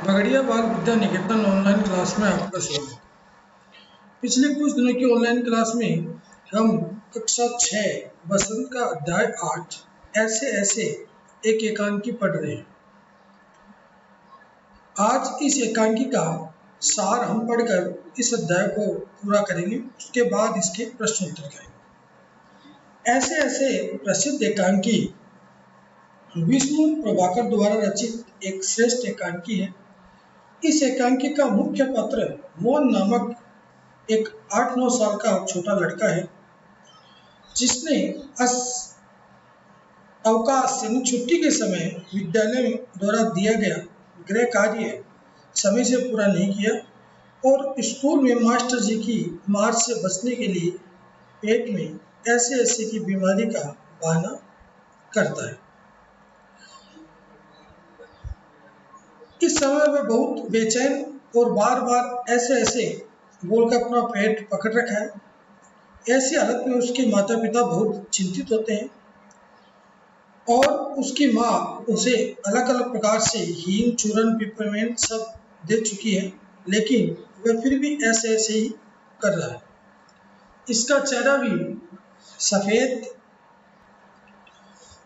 पगड़िया बाल Vidya Niketan online class में आपका स्वागत है। पिछले कुछ दिनों की ऑनलाइन क्लास में हम कक्षा 6 बसंत का अध्याय 8 ऐसे ऐसे एक एकांकी पढ़ रहे हैं। आज इस एकांकी का सार हम पढ़कर इस अध्याय को पूरा करेंगे, उसके बाद इसके प्रश्न उत्तर करेंगे। ऐसे ऐसे प्रसिद्ध एकांकी विष्णु प्रभाकर द्वारा रचित एक श्रेष्ठ एकांकी है। इस एकांकी का मुख्य पात्र मोहन नामक एक 8-9 साल का छोटा लड़का है, जिसने अवकाश यानी छुट्टी के समय विद्यालय द्वारा दिया गया गृह कार्य समय से पूरा नहीं किया और स्कूल में मास्टर जी की मार से बचने के लिए पेट में ऐसे ऐसे की बीमारी का बहाना करता है। इस समय वह बहुत बेचैन और बार बार ऐसे ऐसे बोलकर अपना पेट पकड़ रखा है। ऐसी हालत में उसके माता पिता बहुत चिंतित होते हैं और उसकी माँ उसे अलग अलग प्रकार से हींग चूरन पिपरमेंट सब दे चुकी है, लेकिन वह फिर भी ऐसे ऐसे ही कर रहा है। इसका चेहरा भी सफ़ेद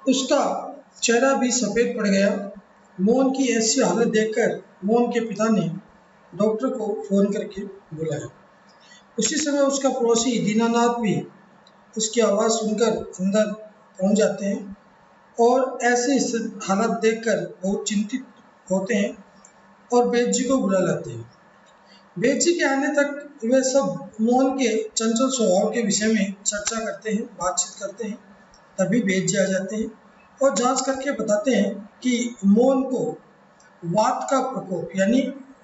उसका चेहरा भी सफ़ेद पड़ गया। मोहन की ऐसी हालत देखकर मोहन के पिता ने डॉक्टर को फ़ोन करके बुलाया। उसी समय उसका पड़ोसी दीनानाथ भी उसकी आवाज़ सुनकर अंदर पहुंच जाते हैं और ऐसी हालत देखकर बहुत चिंतित होते हैं और वैद्य जी को बुला लाते हैं। वैद्य जी के आने तक वे सब मोहन के चंचल स्वभाव के विषय में चर्चा करते हैं, बातचीत करते हैं। तभी वैद्य जी आ जाते हैं और जांच करके बताते हैं कि मोहन को वात का प्रकोप यानी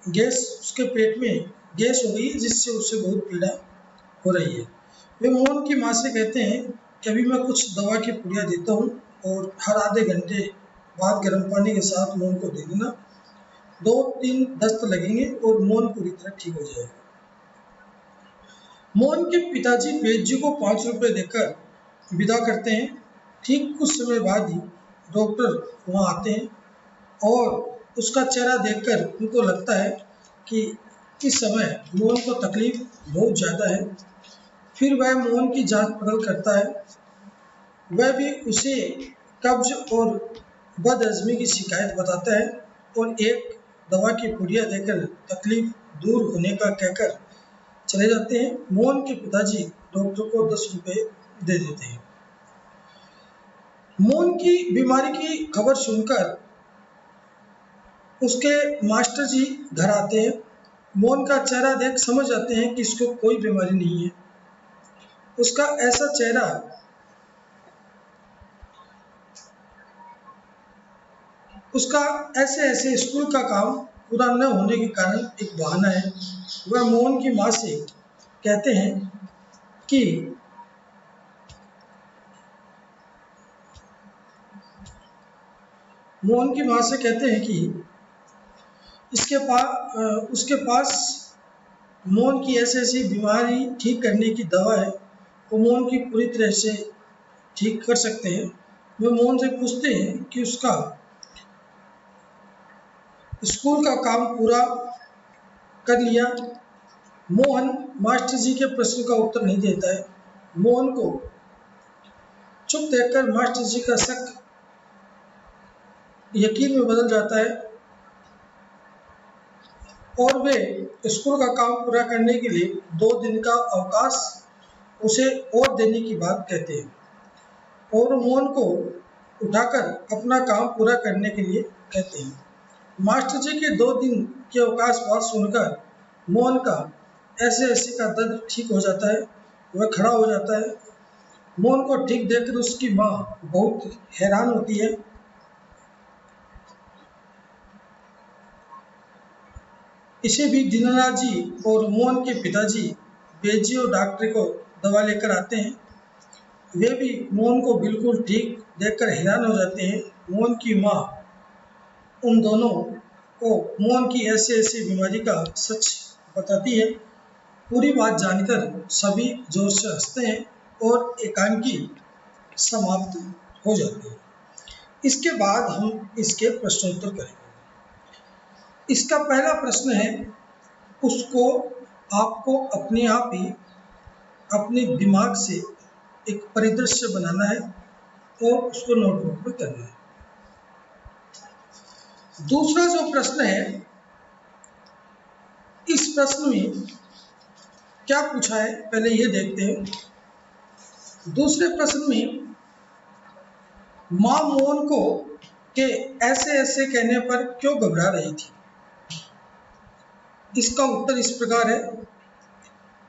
गैस, उसके पेट में गैस हो गई, जिससे उसे बहुत पीड़ा हो रही है। वे मोहन की माँ से कहते हैं कि अभी मैं कुछ दवा की पुड़िया देता हूँ और हर आधे घंटे बाद गर्म पानी के साथ मोहन को दे देना। 2-3 दस्त लगेंगे और मोहन पूरी तरह ठीक हो जाएगा। मोहन के पिताजी वैद्य जी को 5 रुपये देकर विदा करते हैं। ठीक कुछ समय बाद ही डॉक्टर वहाँ आते हैं और उसका चेहरा देखकर उनको लगता है कि इस समय मोहन को तकलीफ बहुत ज़्यादा है। फिर वह मोहन की जांच पड़ताल करता है। वह भी उसे कब्ज और बदहजमी की शिकायत बताता है और एक दवा की पुड़िया देकर तकलीफ दूर होने का कहकर चले जाते हैं। मोहन के पिताजी डॉक्टर को 10 रुपये दे देते हैं। मोहन की बीमारी की खबर सुनकर उसके मास्टर जी घर आते हैं। मोहन का चेहरा देख समझ जाते हैं कि इसको कोई बीमारी नहीं है। उसका ऐसा चेहरा उसका ऐसे ऐसे स्कूल का काम पूरा न होने के कारण एक बहाना है। वह मोहन की माँ से कहते हैं कि उसके पास मोहन की ऐसी ऐसी बीमारी ठीक करने की दवा है, वो मोहन की पूरी तरह से ठीक कर सकते हैं। वे मोहन से पूछते हैं कि उसका स्कूल का काम पूरा कर लिया। मोहन मास्टर जी के प्रश्न का उत्तर नहीं देता है। मोहन को चुप देखकर मास्टर जी का शक यकीन में बदल जाता है और वे स्कूल का काम पूरा करने के लिए 2 दिन का अवकाश उसे और देने की बात कहते हैं और मोहन को उठाकर अपना काम पूरा करने के लिए कहते हैं। मास्टर जी के 2 दिन के अवकाश बात सुनकर मोहन का ऐसे ऐसे का दर्द ठीक हो जाता है। वह खड़ा हो जाता है। मोहन को ठीक देखकर उसकी माँ बहुत हैरान होती है। इसे भी दीनानाथ जी और मोहन के पिताजी वैद्य जी और डॉक्टर को दवा लेकर आते हैं। वे भी मोहन को बिल्कुल ठीक देखकर हैरान हो जाते हैं। मोहन की माँ उन दोनों को मोहन की ऐसे ऐसी बीमारी का सच बताती है। पूरी बात जानकर सभी जोर से हंसते हैं और एकांकी समाप्त हो जाती है। इसके बाद हम इसके प्रश्नोत्तर करेंगे। इसका पहला प्रश्न है, उसको आपको अपने आप ही अपने दिमाग से एक परिदृश्य बनाना है और उसको नोटबुक में करना है। दूसरा जो प्रश्न है, इस प्रश्न में क्या पूछा है पहले ये देखते हैं। दूसरे प्रश्न में मां मोहन को के ऐसे ऐसे कहने पर क्यों घबरा रही थी। इसका उत्तर इस प्रकार है,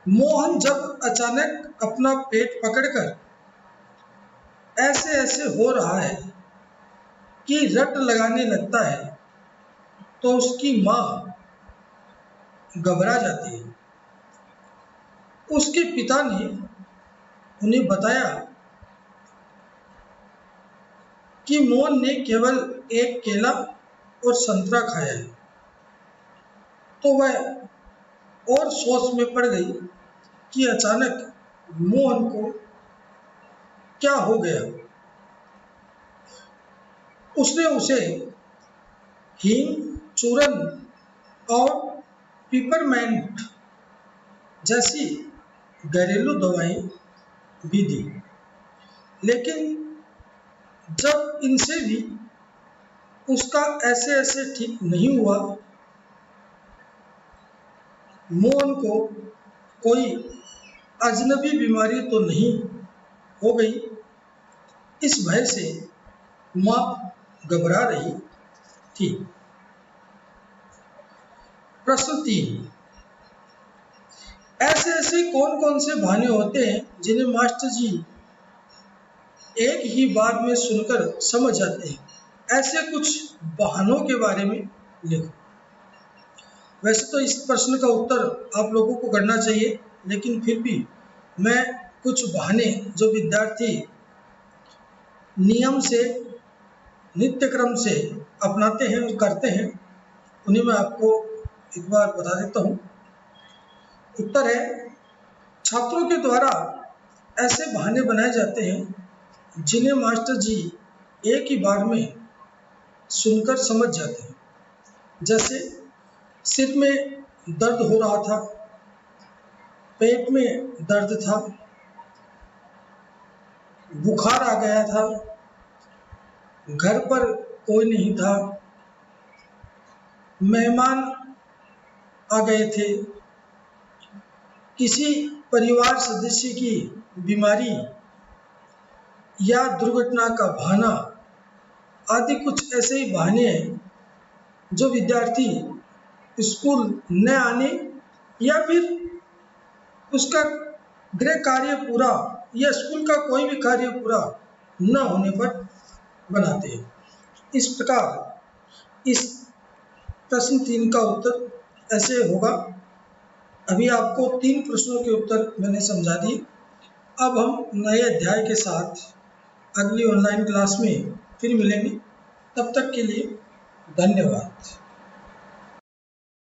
मोहन जब अचानक अपना पेट पकड़कर ऐसे ऐसे हो रहा है कि रट लगाने लगता है तो उसकी मां घबरा जाती है। उसके पिता ने उन्हें बताया कि मोहन ने केवल एक केला और संतरा खाया है, तो वह और सोच में पड़ गई कि अचानक मोहन को क्या हो गया। उसने उसे हींग, चूरन और पिपरमेंट जैसी घरेलू दवाएं भी दी, लेकिन जब इनसे भी उसका ऐसे ऐसे ठीक नहीं हुआ, मोहन को कोई अजनबी बीमारी तो नहीं हो गई, इस भय से मां घबरा रही थी। प्रश्न 3, ऐसे ऐसे कौन कौन से बहाने होते हैं जिन्हें मास्टर जी एक ही बार में सुनकर समझ जाते हैं। ऐसे कुछ बहानों के बारे में लिखो। वैसे तो इस प्रश्न का उत्तर आप लोगों को करना चाहिए, लेकिन फिर भी मैं कुछ बहाने जो विद्यार्थी नियम से, नित्य क्रम से अपनाते हैं और करते हैं, उन्हें मैं आपको एक बार बता देता हूँ। उत्तर है, छात्रों के द्वारा ऐसे बहाने बनाए जाते हैं जिन्हें मास्टर जी एक ही बार में सुनकर समझ जाते हैं। जैसे सिर में दर्द हो रहा था, पेट में दर्द था, बुखार आ गया था, घर पर कोई नहीं था, मेहमान आ गए थे, किसी परिवार सदस्य की बीमारी या दुर्घटना का बहाना आदि कुछ ऐसे ही बहाने हैं जो विद्यार्थी स्कूल न आने या फिर उसका गृह कार्य पूरा या स्कूल का कोई भी कार्य पूरा न होने पर बनाते हैं। इस प्रकार इस प्रश्न 3 का उत्तर ऐसे होगा। अभी आपको 3 प्रश्नों के उत्तर मैंने समझा दिए। अब हम नए अध्याय के साथ अगली ऑनलाइन क्लास में फिर मिलेंगे। तब तक के लिए धन्यवाद।